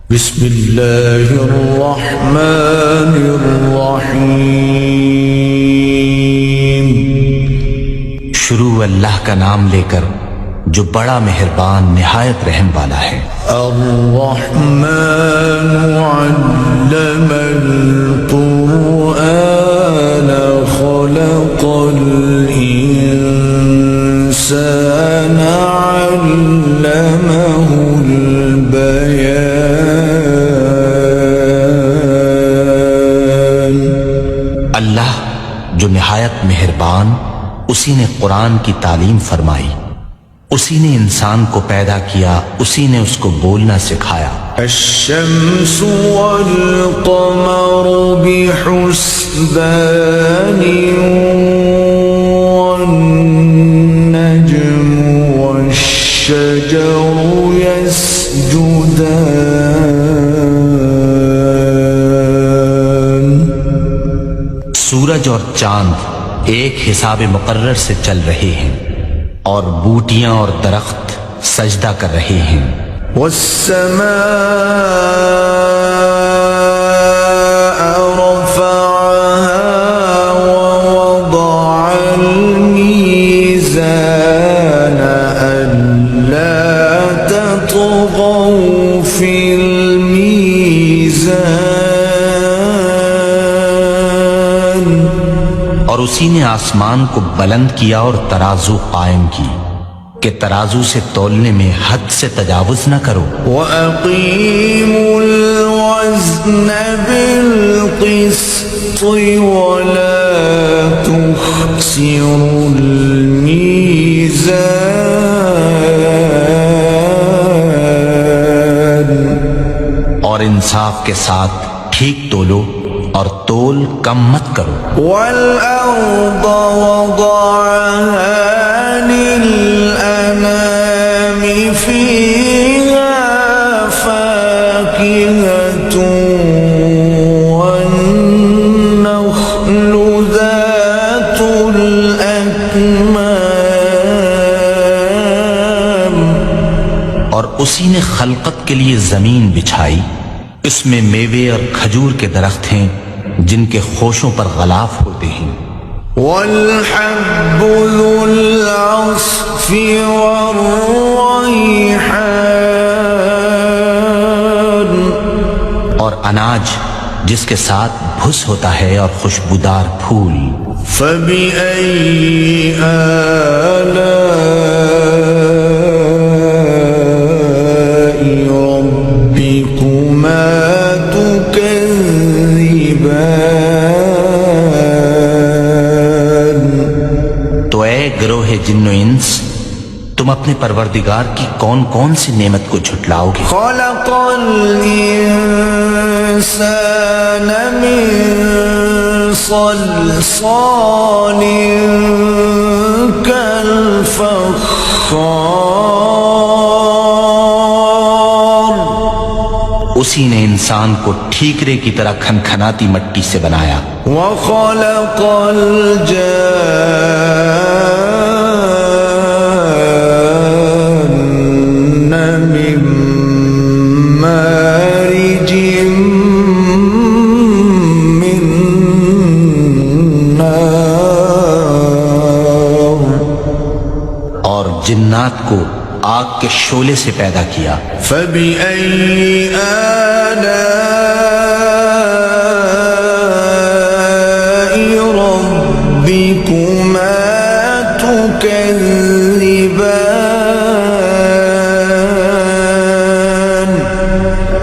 بسم اللہ الرحمن الرحیم۔ شروع اللہ کا نام لے کر جو بڑا مہربان نہایت رحم والا ہے۔ الرحمن علم القرآن خلق الإنسان علمه البيان۔ اللہ جو نہایت مہربان، اسی نے قرآن کی تعلیم فرمائی، اسی نے انسان کو پیدا کیا، اسی نے اس کو بولنا سکھایا۔ الشمس والقمر بحسبان والنجم والشجر يسجدان۔ سورج اور چاند ایک حساب مقرر سے چل رہے ہیں، اور بوٹیاں اور درخت سجدہ کر رہے ہیں۔ والسماء رفعها ووضع الميزان ألا تطغوا في الميزان۔ اور اسی نے آسمان کو بلند کیا اور ترازو قائم کی کہ ترازو سے تولنے میں حد سے تجاوز نہ کرو۔ وَأَقِيمُوا الْوَزْنَ بِالْقِسْطِ وَلَا تُخْسِرُوا الْمِيزَانَ۔ اور انصاف کے ساتھ ٹھیک تولو اور تول کم مت کرو۔ وَالْأَرْضَ وَضَعَهَا لِلْأَنَامِ فِيهَا فَاكِهَةٌ وَالنَّخْلُ ذَاتُ الْأَكْمَامِ۔ اور اسی نے خلقت کے لیے زمین بچھائی، اس میں میوے اور کھجور کے درخت ہیں جن کے خوشوں پر غلاف ہوتے ہیں۔ وَالْحَبُّ ذُو الْعَصْفِ وَالرَّيْحَانُ۔ اور اناج جس کے ساتھ بھس ہوتا ہے اور خوشبودار پھول۔ فَبِأَيِّ آلَاءِ رَبِّكُمَا تُكَذِّبَانِ۔ تو اے گروہ جن و انس، تم اپنے پروردگار کی کون کون سی نعمت کو جھٹلاؤ گے؟ خَلَقَ الْإِنسَانَ مِنْ صَلْصَالٍ كَالْفَخَّارِ۔ اسی نے انسان کو ٹھیکرے کی طرح کھنکھناتی مٹی سے بنایا۔ وَخَلَقَ الْجَانَّ مِن مَّارِجٍ مِّن نَّارٍ۔ اور جنات کو آگ کے شعلے سے پیدا کیا۔ فَبِأَيِّ آلَاءِ رَبِّكُمَا تُكَذِّبَانِ۔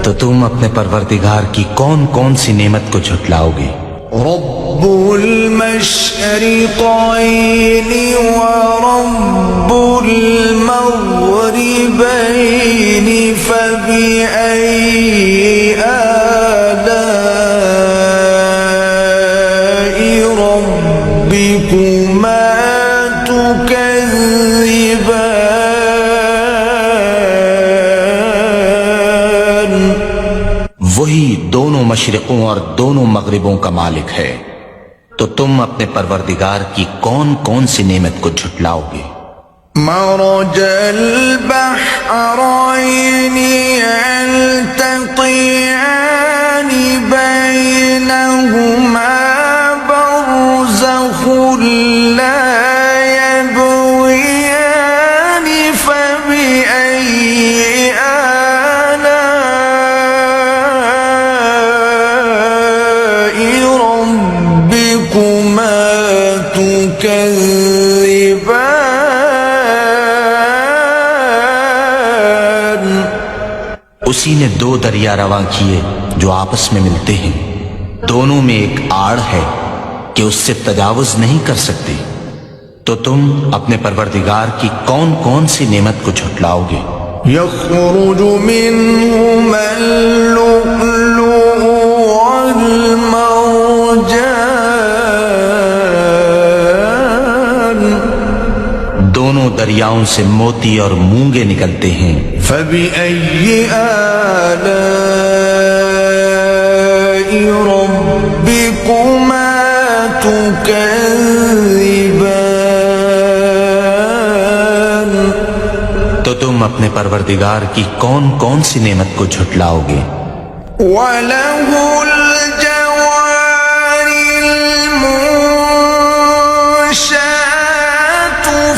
تو تم اپنے پروردگار کی کون کون سی نعمت کو جھٹلاؤ گے؟ رب المشرقين ورب المغربين فبأي آلاء ربكما تكذبان۔ وہی دونوں مشرقوں اور دونوں مغربوں کا مالک ہے، تو تم اپنے پروردگار کی کون کون سی نعمت کو جھٹلاؤ گے؟ مرج البحرين يلتقيان تكذبان اسی نے دو دریا رواں کیے جو آپس میں ملتے ہیں، دونوں میں ایک آڑ ہے کہ اس سے تجاوز نہیں کر سکتے، تو تم اپنے پروردگار کی کون کون سی نعمت کو جھٹلاؤ گے؟ يخرج منهما اللؤلؤ والمرجان دونوں دریاؤں سے موتی اور مونگے نکلتے ہیں، فبأي آلاء ربكما تكذبان تو تم اپنے پروردگار کی کون کون سی نعمت کو جھٹلاؤ گے؟ وَلَهُ الْجَوَارِ الْمُنشَآتُ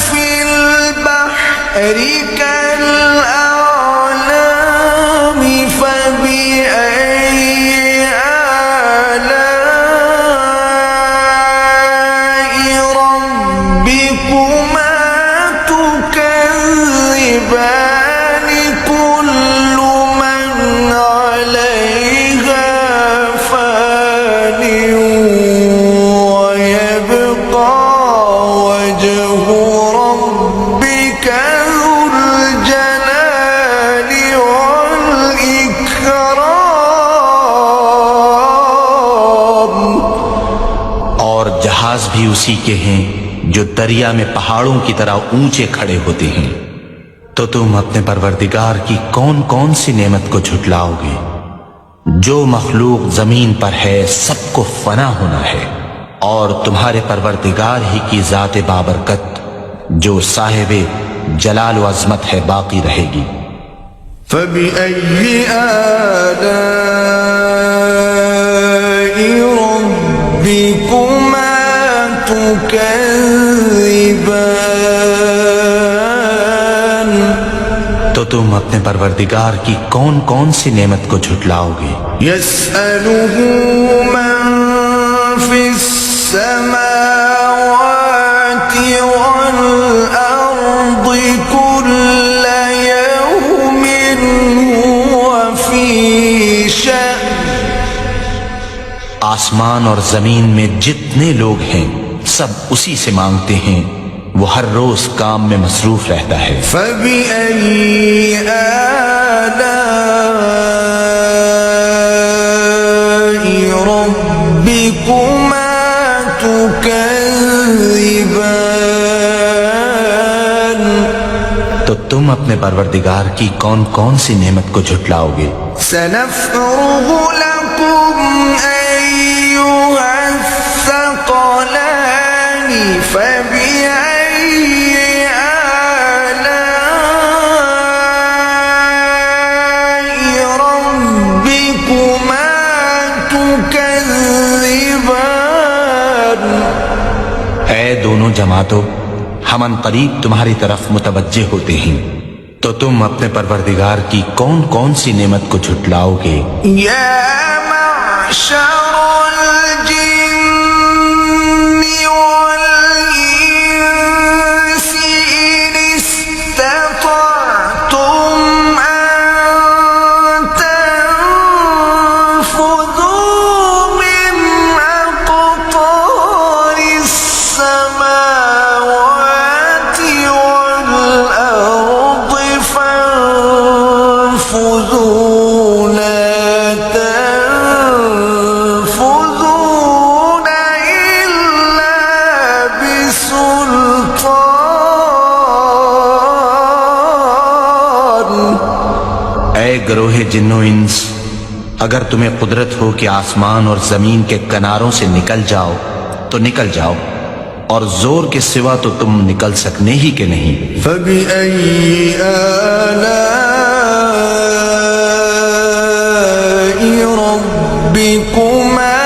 فِي الْبَحْرِ كَالْأَعْلَامِ فَبِأَيِّ آلَاءِ رَبِّكُمَا تُكَذِّبَانِ كُلُّ مَنْ عَلَيْهَا فَانٍ وَيَبْقَى وَجْهُ رَبِّكَ ذُو الْجَلَالِ وَالْإِكْرَامِ اور جہاز بھی اسی کے ہیں جو دریا میں پہاڑوں کی طرح اونچے کھڑے ہوتے ہیں، تو تم اپنے پروردگار کی کون کون سی نعمت کو جھٹلاؤ گے؟ جو مخلوق زمین پر ہے سب کو فنا ہونا ہے، اور تمہارے پروردگار ہی کی ذات بابرکت جو صاحب جلال و عظمت ہے باقی رہے گی۔ فَبِأَيِّ آلَاءِ رَبِّكُمَا تُكَذِّبَانِ تو تم اپنے پروردگار کی کون کون سی نعمت کو جھٹلاؤ گے؟ يَسْأَلُهُ مَن فِي السَّمَاوَاتِ وَالْأَرْضِ كُلَّ يَوْمٍ هُوَ فِي شَأْنٍ آسمان اور زمین میں جتنے لوگ ہیں سب اسی سے مانگتے ہیں، وہ ہر روز کام میں مصروف رہتا ہے۔ فَبِأَيِّ آلَاءِ رَبِّكُمَا تُكَذِّبَانِ تو تم اپنے پروردگار کی کون کون سی نعمت کو جھٹلاؤ گے؟ سَنَفْرُغُ لَكُمْ أَيُّهَ الثَّقَلَانِ فَبِأَيِّ آلَاءِ رَبِّكُمَا تُكَذِّبَانِ اے دونوں جماعتوں، ہم ان قریب تمہاری طرف متوجہ ہوتے ہیں، تو تم اپنے پروردگار کی کون کون سی نعمت کو جھٹلاؤ گے؟ يا معشر الجن والإنس إن استطعتم أن تنفذوا من أقطار السماوات والأرض فانفذوا لا تنفذون إلا بسلطان اے گروہ جن و انس، اگر تمہیں قدرت ہو کہ آسمان اور زمین کے کناروں سے نکل جاؤ تو نکل جاؤ، اور زور کے سوا تو تم نکل سکنے ہی کہ نہیں۔ فبأي آلاء ربكما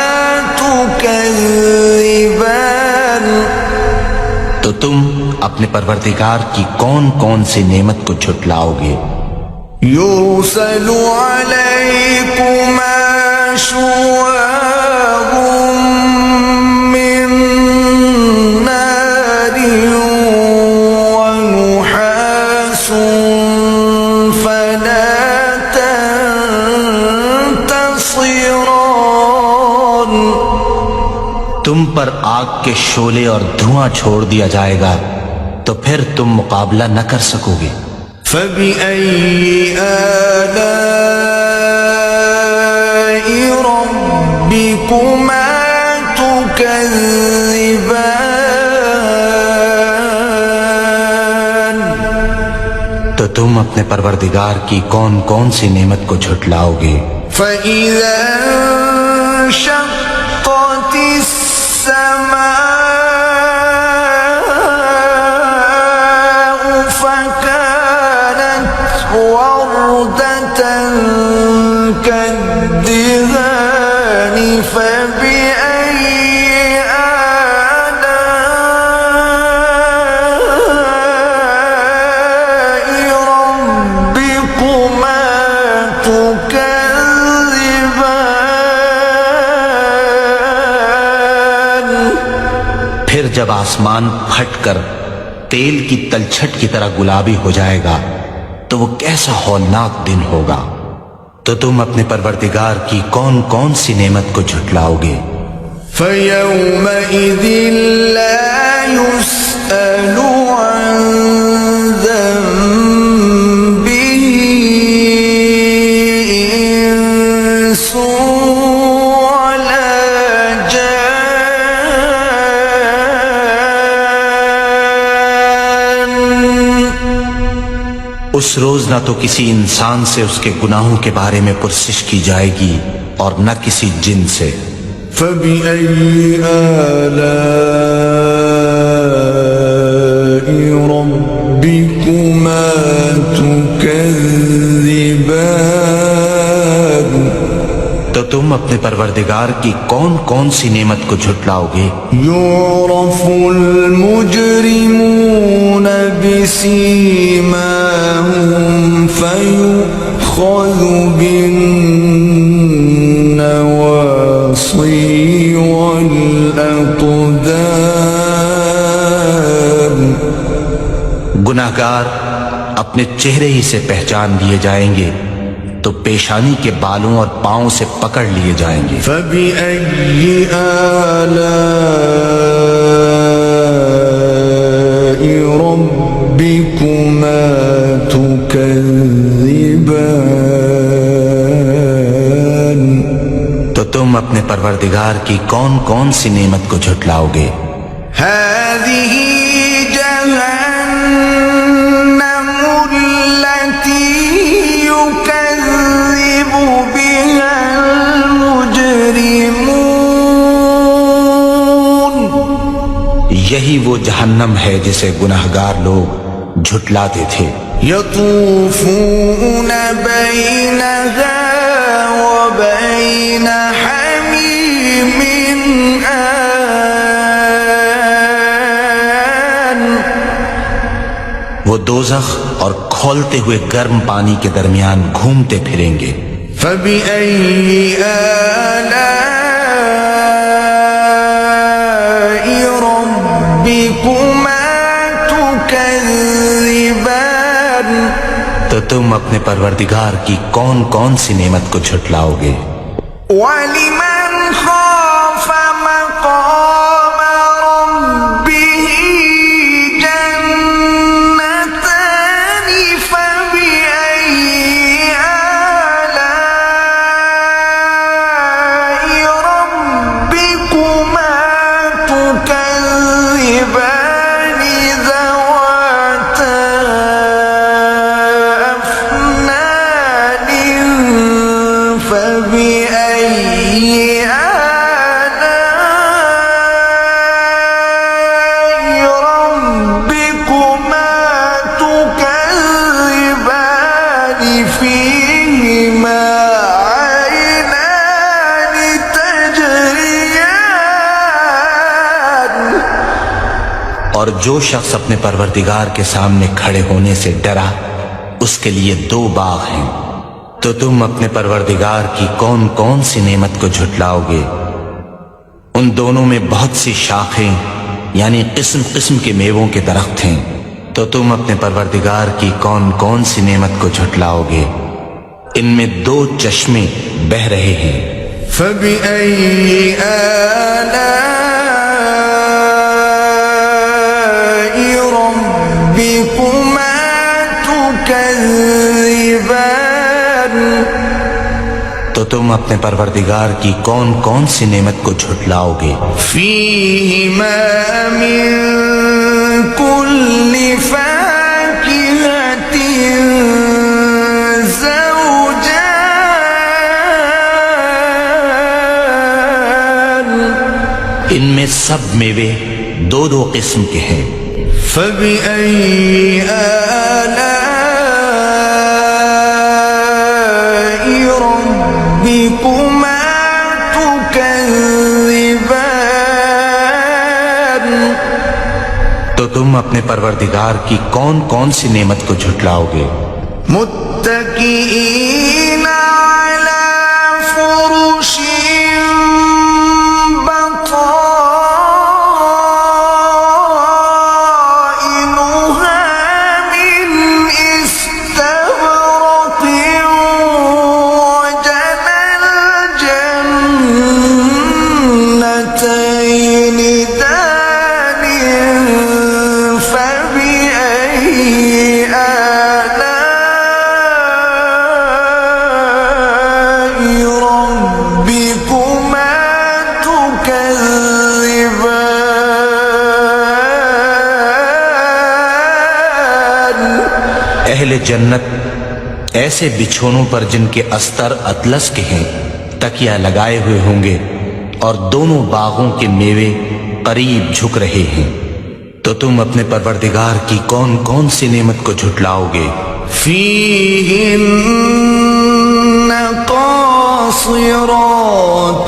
تكذبان تو تم اپنے پروردگار کی کون کون سی نعمت کو جھٹلاؤ گے؟ يرسل عليكما شواظ من نار تم پر آگ کے شعلے اور دھواں چھوڑ دیا جائے گا تو پھر تم مقابلہ نہ کر سکو گے۔ فَبِأَيِّ آلَاءِ رَبِّكُمَا تُكَذِّبَانِ، تو تم اپنے پروردگار کی کون کون سی نعمت کو جھٹلاؤ گے؟ فَإِذَا انشَقَّتِ السَّمَاءُ فَكَانَتْ وَرْدَةً كَالدِّهَانِ فَبِأَيِّ آلَاءِ رَبِّكُمَا تُكَذِّبَانِ، پھر جب آسمان پھٹ کر تیل کی تلچھٹ کی طرح گلابی ہو جائے گا تو وہ کیسا ہولناک دن ہوگا۔ تو تم اپنے پروردگار کی کون کون سی نعمت کو جھٹلاؤ گے؟ فَيَوْمَئِذٍ لَا يُسْأَلُ عَنْ ذَنبِهِ إِنسٌ وَلَا جَانٌّ، اس روز نہ تو کسی انسان سے اس کے گناہوں کے بارے میں پرسش کی جائے گی اور نہ کسی جن سے۔ فَبِأَيِّ آلَاءِ رَبِّكُمَا تُكَذِّبَانِ، تو تم اپنے پروردگار کی کون کون سی نعمت کو جھٹلاؤ گے؟ يُعْرَفُ الْمُجْرِمُونَ بِسِيمَاهُمْ فَيُؤْخَذُ بِالنَّوَاصِي وَالْأَقْدَامِ، گناہگار اپنے چہرے ہی سے پہچان لیے جائیں گے تو پیشانی کے بالوں اور پاؤں سے پکڑ لیے جائیں گے۔ فَبِأَيِّ آلَاءِ رَبِّكُمَا تُكَذِّبَانِ، تو تم اپنے پروردگار کی کون کون سی نعمت کو جھٹلاؤ گے؟ هَذِهِ جَهَنَّمُ الَّتِي يُكَذِّبُ بِهَا الْمُجْرِمُونَ، یہی وہ جہنم ہے جسے گناہگار لوگ جھٹلاتے تھے۔ يَطُوفُونَ بَيْنَهَا وَبَيْنَ حَمِيمٍ آنٍ، وہ دوزخ اور کھولتے ہوئے گرم پانی کے درمیان گھومتے پھریں گے۔ فَبِأَيِّ آلَاءِ رَبِّكُمَا تُكَذِّبَانِ، تو تم اپنے پروردگار کی کون کون سی نعمت کو جھٹلاؤ گے؟ وَلِمَنْ خَافَ مَقَامَ رَبِّهِ جَنَّتَانِ فَبِأَيِّ آلَاءِ رَبِّكُمَا تُكَذِّبَانِ ذَوَاتَا أَفْنَانٍ فَبِأَيِّ آلَاءِ رَبِّكُمَا تُكَذِّبَانِ فِيهِمَا عَيْنَانِ تَجْرِيَانِ، اور جو شخص اپنے پروردگار کے سامنے کھڑے ہونے سے ڈرا اس کے لیے دو باغ ہیں۔ تو تم اپنے پروردگار کی کون کون سی نعمت کو جھٹلاؤ گے؟ ان دونوں میں بہت سی شاخیں یعنی قسم قسم کے میووں کے درخت ہیں۔ تو تم اپنے پروردگار کی کون کون سی نعمت کو جھٹلاؤ گے؟ ان میں دو چشمے بہہ رہے ہیں۔ فَبِأَيِّ آلَاءِ تو تم اپنے پروردگار کی کون کون سی نعمت کو جھٹلاؤ گے؟ فیہما من کل فاکہۃ زوجان، ان میں سب میوے دو دو قسم کے ہیں۔ فبأي آلاء ربكما تكذبان، تو تم اپنے پروردگار کی کون کون سی نعمت کو جھٹلاؤ گے؟ متكئين على فرش اہل جنت ایسے بچھونوں پر جن کے استر اطلس کے ہیں تکیہ لگائے ہوئے ہوں گے، اور دونوں باغوں کے میوے قریب جھک رہے ہیں۔ تو تم اپنے پروردگار کی کون کون سی نعمت کو جھٹلاؤ گے؟ فیہن قاصرات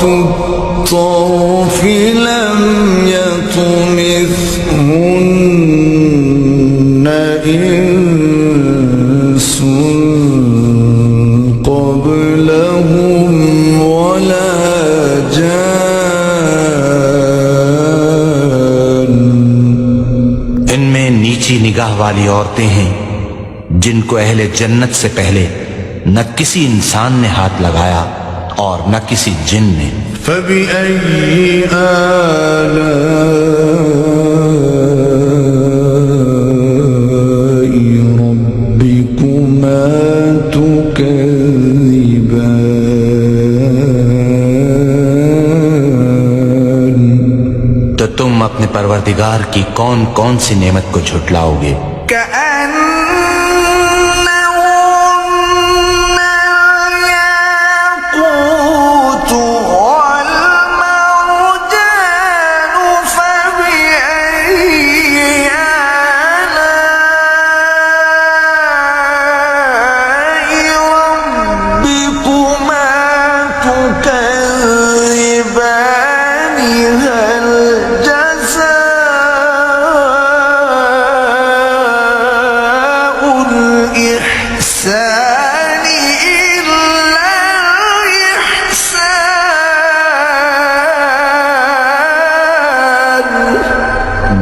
الطرف لم یطمثہن انس قبلہم ولا جان، ان میں نیچی نگاہ والی عورتیں ہیں جن کو اہل جنت سے پہلے نہ کسی انسان نے ہاتھ لگایا اور نہ کسی جن نے۔ فبأي آلاء ربكما تكذبان، تو تم اپنے پروردگار کی کون کون سی نعمت کو جھٹلاؤ گے؟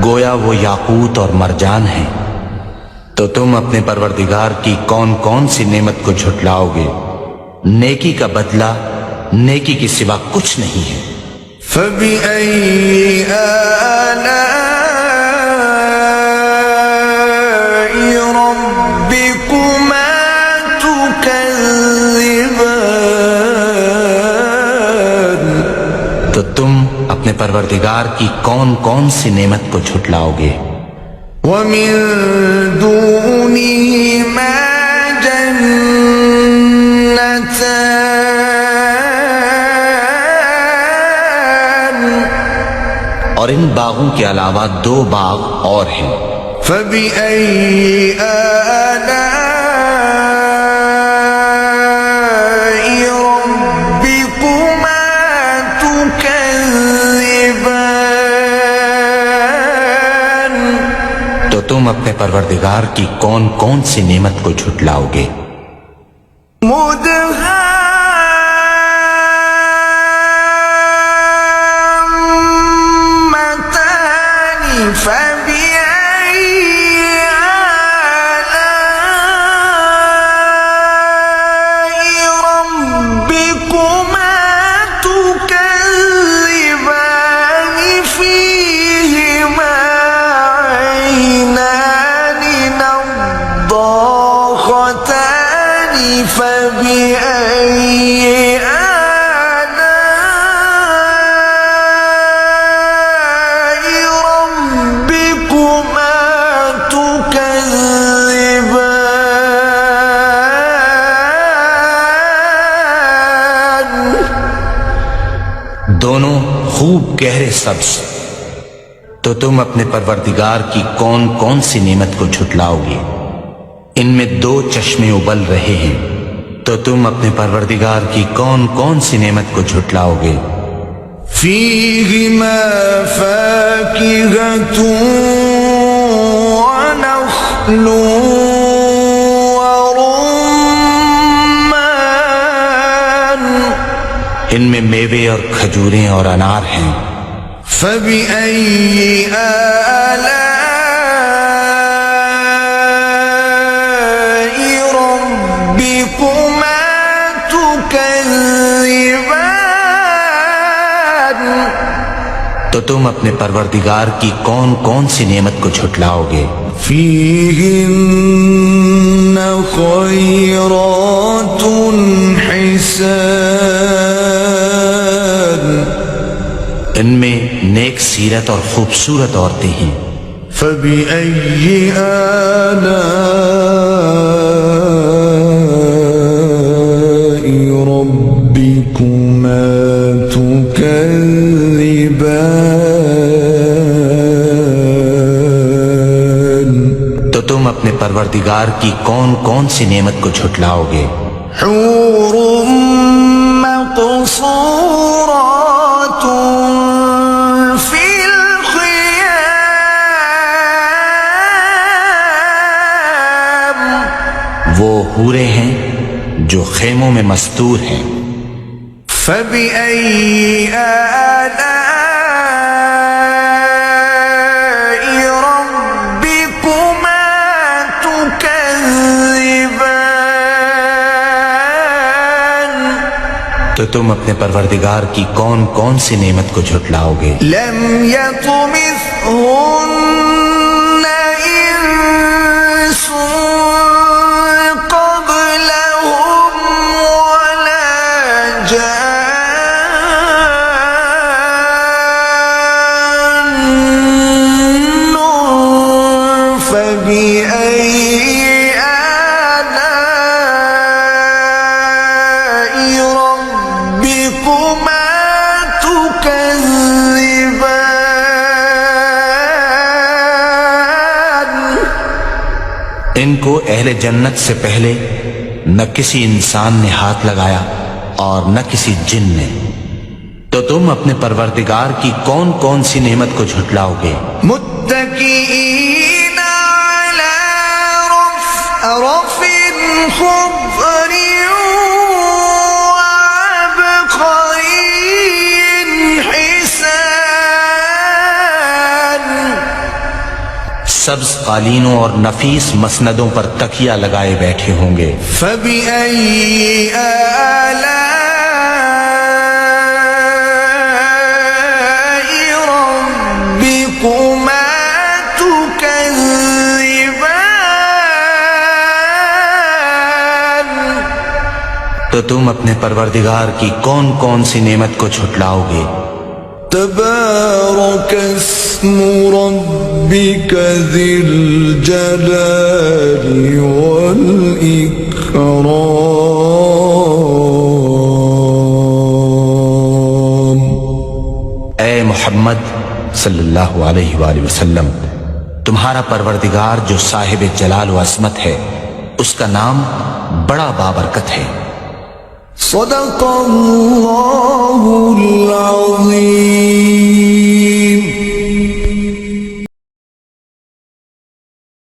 گویا وہ یاقوت اور مرجان ہیں۔ تو تم اپنے پروردگار کی کون کون سی نعمت کو جھٹلاؤ گے؟ نیکی کا بدلہ نیکی کے سوا کچھ نہیں ہے۔ فبأي آلاء ربكما تكذبان، تو تم اپنے پروردگار کی کون کون سی نعمت کو جھٹلاؤ گے؟ ومن دونهما جنتان، اور ان باغوں کے علاوہ دو باغ اور ہیں۔ فبأي آلاء ربكما تكذبان، تو تم اپنے پروردگار کی کون کون سی نعمت کو جھٹلاؤ گے؟ مدهامتان، فبأي آلاء ربكما تكذبان، فيهما عينان نضاختان، فبأي دونوں خوب گہرے سبز، تو تم اپنے پروردگار کی کون کون سی نعمت کو جھٹلاؤ گے؟ ان میں 2 چشمے ابل رہے ہیں، تو تم اپنے پروردگار کی کون کون سی نعمت کو جھٹلاؤ گے؟ فیہما فاکہۃ ونخل ورمان، ان میں میوے اور کھجوریں اور انار ہیں۔ فبأي آلاء ربكما تكذبان، تو تم اپنے پروردگار کی کون کون سی نعمت کو جھٹلاؤ گے؟ فيهن خيرات حسان، ان میں نیک سیرت اور خوبصورت عورتیں ہیں۔ فبأي آلاء ربكما تكذبان، تو تم اپنے پروردگار کی کون کون سی نعمت کو جھٹلاؤ گے؟ حور مقصورات في الخيام، وہ حوریں ہیں جو خیموں میں مستور ہیں۔ فبأي آلاء ربكما تكذبان، تو تم اپنے پروردگار کی کون کون سی نعمت کو جھٹلاؤ گے؟ لم يطمثهن إنس قبلهم ولا جان، فبأي آلاء ربكما تكذبان، ان کو اہل جنت سے پہلے نہ کسی انسان نے ہاتھ لگایا اور نہ کسی جن نے، تو تم اپنے پروردگار کی کون کون سی نعمت کو جھٹلاؤ گے؟ متكئين على رفرف خضر وعبقري حسان، سبز قالینوں اور نفیس مسندوں پر تکیہ لگائے بیٹھے ہوں گے۔ فبأي آلاء ربكما تكذبان، تو تم اپنے پروردگار کی کون کون سی نعمت کو جھٹلاؤ گے؟ تبارك اسم ربك ذي الجلال والإكرام، اے محمد صلی اللہ علیہ وآلہ وسلم، تمہارا پروردگار جو صاحب جلال و عظمت ہے، اس کا نام بڑا بابرکت ہے۔ صدق اللہ